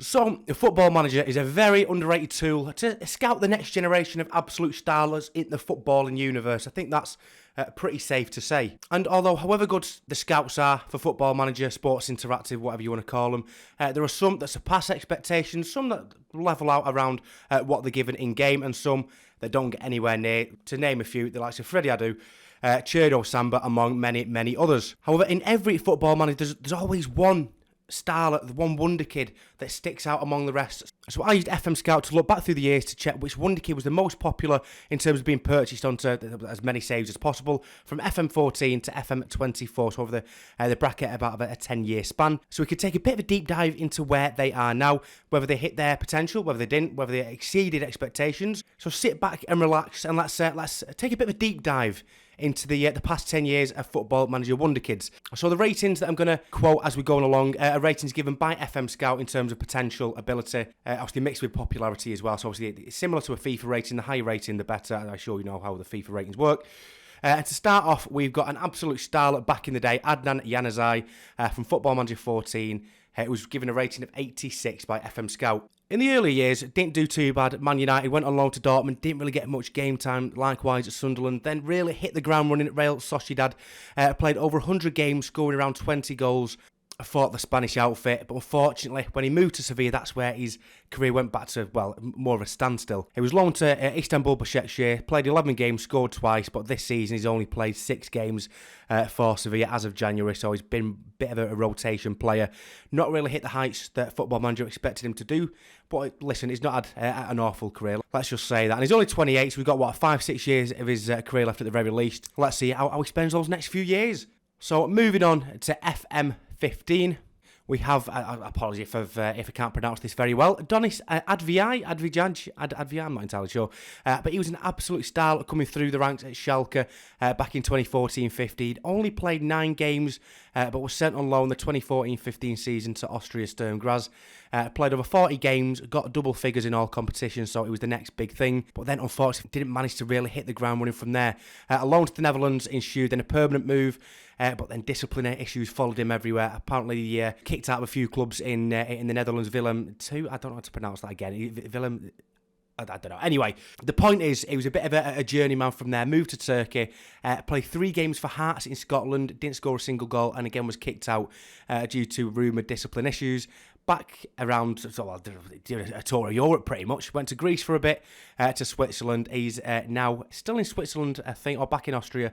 So, a football manager is a very underrated tool to scout the next generation of absolute starlets in the footballing universe. I think that's pretty safe to say. And although, however good the scouts are for Football Manager, Sports Interactive, whatever you want to call them, there are some that surpass expectations, some that level out around what they're given in-game, and some that don't get anywhere near. To name a few, the likes of Freddie Adu, Cherdo Samba, among many, many others. However, in every Football Manager, there's always one starlet, the one wonder kid that sticks out among the rest. So I used FM Scout to look back through the years to check which wonder kid was the most popular in terms of being purchased onto as many saves as possible, from FM14 to FM24, so over the bracket about a 10-year span. So we could take a bit of a deep dive into where they are now, whether they hit their potential, whether they didn't, whether they exceeded expectations. So sit back and relax, and let's take a bit of a deep dive into the past 10 years of Football Manager Wonderkids. So the ratings that I'm going to quote as we're going along are ratings given by FM Scout in terms of potential, ability, obviously mixed with popularity as well. So obviously it's similar to a FIFA rating. The higher rating, the better. I'm sure you know how the FIFA ratings work. And to start off, we've got an absolute starlet back in the day, Adnan Yahya from Football Manager 14. It was given a rating of 86 by FM Scout. In the early years, didn't do too bad. Man United went on loan to Dortmund, didn't really get much game time, likewise at Sunderland, then really hit the ground running at Real Sociedad, played over 100 games, scoring around 20 goals for the Spanish outfit, but unfortunately, when he moved to Sevilla, that's where his career went back to, well, more of a standstill. He was loaned to Istanbul Başakşehir, played 11 games, scored twice, but this season he's only played 6 games for Sevilla as of January, so he's been a bit of a rotation player. Not really hit the heights that Football Manager expected him to do, but listen, he's not had an awful career, let's just say that. And he's only 28, so we've got, 5-6 years of his career left at the very least. Let's see how he spends those next few years. So moving on to FM15, we have, apologies if I can't pronounce this very well, Adonis Adviaj, I'm not entirely sure, but he was an absolute star coming through the ranks at Schalke back in 2014-15, only played 9 games, but was sent on loan the 2014-15 season to Austria Sturm Graz, played over 40 games, got double figures in all competitions, so it was the next big thing, but then unfortunately didn't manage to really hit the ground running from there. A loan to the Netherlands ensued, then a permanent move, but then disciplinary issues followed him everywhere. Apparently, kicked out of a few clubs in the Netherlands. Willem 2, I don't know how to pronounce that again. Willem, I don't know. Anyway, the point is, he was a bit of a journeyman from there. Moved to Turkey, played 3 games for Hearts in Scotland, didn't score a single goal, and again was kicked out due to rumoured discipline issues. Back around, did a tour of Europe pretty much. Went to Greece for a bit, to Switzerland. He's now still in Switzerland, I think, or back in Austria.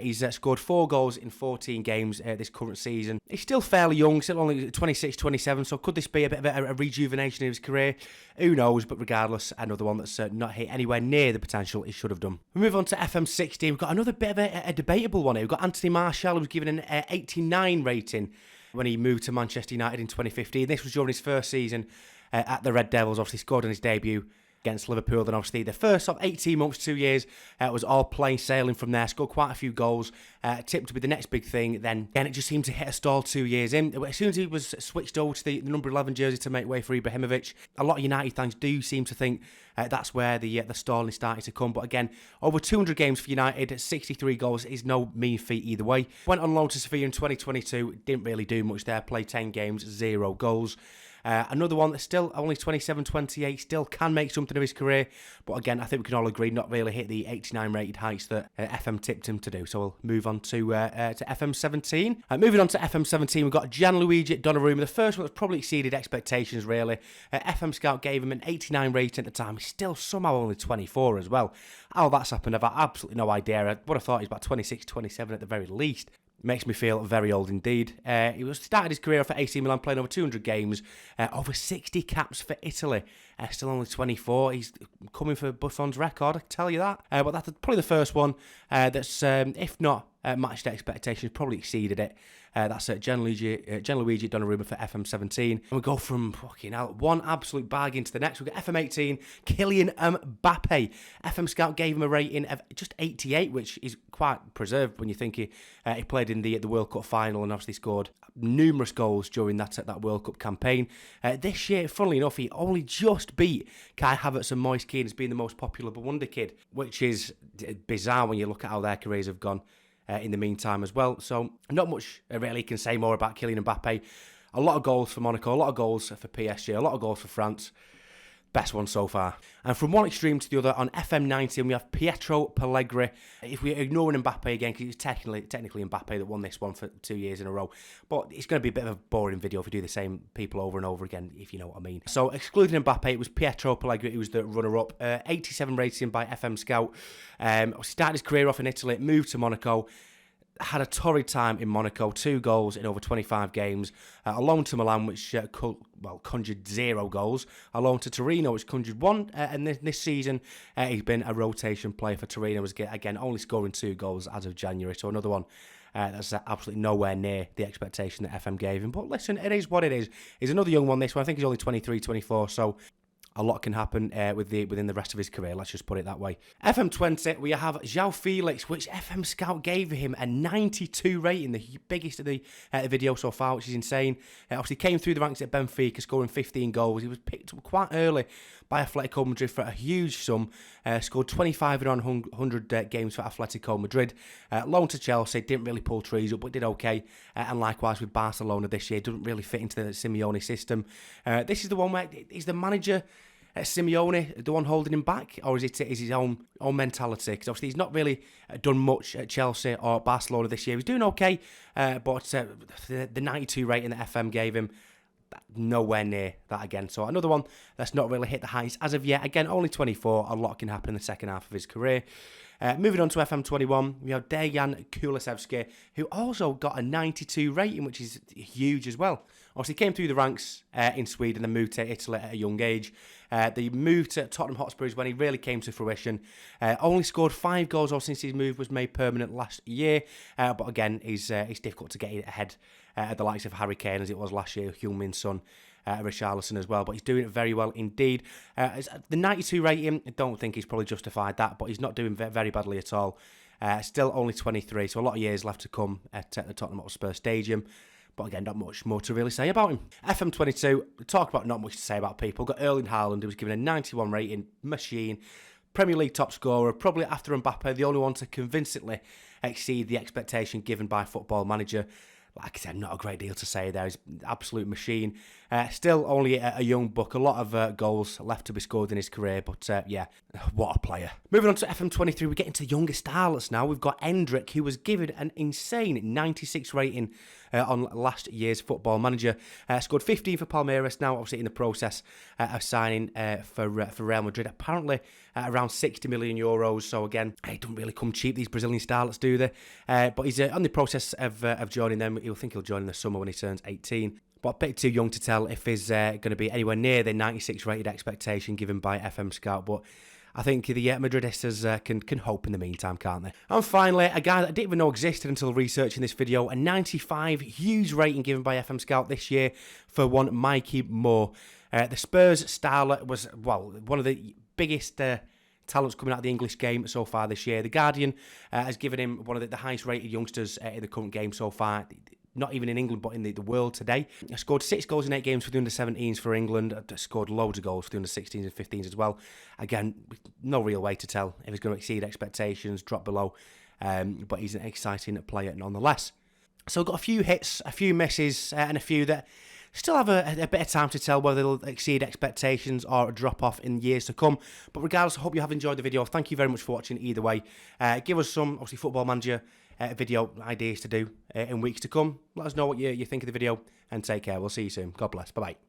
He's scored 4 goals in 14 games this current season. He's still fairly young, still only 26, 27, so could this be a bit of a rejuvenation of his career? Who knows, but regardless, another one that's not hit anywhere near the potential he should have done. We move on to FM16. We've got another bit of a debatable one here. We've got Anthony Martial, who was given an 89 rating when he moved to Manchester United in 2015. This was during his first season at the Red Devils. Obviously scored on his debut against Liverpool. Then obviously the first 18 months, 2 years, was all plain sailing from there. Scored quite a few goals. Tipped to be the next big thing. Then it just seemed to hit a stall 2 years in. As soon as he was switched over to the number 11 jersey to make way for Ibrahimovic, a lot of United fans do seem to think that's where the stalling started to come. But again, over 200 games for United, 63 goals is no mean feat either way. Went on loan to Sevilla in 2022, didn't really do much there. Played 10 games, 0 goals. Another one that's still only 27, 28, still can make something of his career. But again, I think we can all agree not really hit the 89 rated heights that FM tipped him to do. So we'll move on to FM17. Moving on to FM17, we've got Luigi Donaro, the first one that's probably exceeded expectations, really. FM Scout gave him an 89 rating at the time. He's still somehow only 24 as well. How that's happened, I've absolutely no idea. I would have thought he's about 26, 27 at the very least. Makes me feel very old indeed. He started his career off at AC Milan, playing over 200 games, over 60 caps for Italy. Still only 24. He's coming for Buffon's record, I can tell you that. But that's probably the first one that's, if not matched expectations, probably exceeded it. That's Gianluigi Donnarumma for FM17. And we go from one absolute bargain to the next. We've got FM18, Kylian Mbappe. FM Scout gave him a rating of just 88, which is quite preserved when you think he played in the World Cup final and obviously scored numerous goals during that World Cup campaign. This year, funnily enough, he only just beat Kai Havertz and Moise Kean as being the most popular wonder kid, which is bizarre when you look at how their careers have gone in the meantime as well. So not much really can say more about Kylian Mbappe. A lot of goals for Monaco, a lot of goals for PSG, a lot of goals for France. Best one so far. And from one extreme to the other, on FM14, we have Petro Pgre. If we're ignoring Mbappe again, because it's technically Mbappe that won this one for 2 years in a row. But it's going to be a bit of a boring video if we do the same people over and over again, if you know what I mean. So excluding Mbappe, it was Petro Pgre who was the runner-up. 87 rating by FM Scout. Started his career off in Italy, moved to Monaco. Had a torrid time in Monaco, 2 goals in over 25 games. A loan to Milan, which conjured 0 goals. A loan to Torino, which conjured 1. And this season, he's been a rotation player for Torino. Was again only scoring 2 goals as of January. So another one that's absolutely nowhere near the expectation that FM gave him. But listen, it is what it is. He's another young one. This one, I think he's only 23, 24. So a lot can happen within the rest of his career, let's just put it that way. FM20, we have Xiao Felix, which FM Scout gave him a 92 rating, the biggest of the video so far, which is insane. Obviously came through the ranks at Benfica, scoring 15 goals. He was picked up quite early by Atletico Madrid for a huge sum. Scored 25 in on 100 games for Atletico Madrid. Loaned to Chelsea, didn't really pull trees up, but did okay. And likewise with Barcelona this year, doesn't really fit into the Simeone system. This is the one where is the manager Simeone the one holding him back, or is his own mentality? Because obviously he's not really done much at Chelsea or Barcelona this year. He's doing okay, but the 92 rating that FM gave him, nowhere near that again. So another one that's not really hit the heights as of yet. Again, only 24. A lot can happen in the second half of his career. Moving on to FM21, we have Deankulvi, who also got a 92 rating, which is huge as well. Obviously, came through the ranks in Sweden, then moved to Italy at a young age. They moved to Tottenham Hotspurs when he really came to fruition. Only scored 5 goals since his move was made permanent last year. But again, he's difficult to get ahead of the likes of Harry Kane as it was last year, Heung-Min Son. Richarlison as well, but he's doing it very well indeed. The 92 rating, I don't think he's probably justified that, but he's not doing very badly at all. Still only 23, so a lot of years left to come at the Tottenham Hotspur Stadium. But again, not much more to really say about him. FM22, talk about not much to say about people. Got Erling Haaland, who was given a 91 rating, machine, Premier League top scorer, probably after Mbappe, the only one to convincingly exceed the expectation given by Football Manager. Like I said, not a great deal to say there. He's an absolute machine. Still only a young buck. A lot of goals left to be scored in his career. But yeah, what a player. Moving on to FM23, we get into younger starlets now. We've got Endri, who was given an insane 96 rating on last year's Football Manager. Scored 15 for Palmeiras. Now obviously in the process of signing for Real Madrid. Apparently around 60 million euros. So again, it doesn't really come cheap, these Brazilian starlets, do they? But he's on the process of joining them. He'll join in the summer when he turns 18. But a bit too young to tell if he's going to be anywhere near the 96 rated expectation given by FM Scout. But I think the Madridistas can hope in the meantime, can't they? And finally, a guy that I didn't even know existed until researching this video, a 95 huge rating given by FM Scout this year for one Mikey Mo. The Spurs starlet was, one of the biggest talents coming out of the English game so far this year. The Guardian has given him one of the highest rated youngsters in the current game so far. Not even in England, but in the world today. He scored 6 goals in 8 games for the under-17s for England. Scored loads of goals for the under-16s and 15s as well. Again, no real way to tell if he's going to exceed expectations, drop below. But he's an exciting player nonetheless. So we've got a few hits, a few misses, and a few that still have a bit of time to tell whether they'll exceed expectations or drop off in years to come. But regardless, I hope you have enjoyed the video. Thank you very much for watching either way. Give us some, obviously, Football Manager video ideas to do in weeks to come. Let us know what you think of the video, and take care. We'll see you soon. God bless. Bye-bye.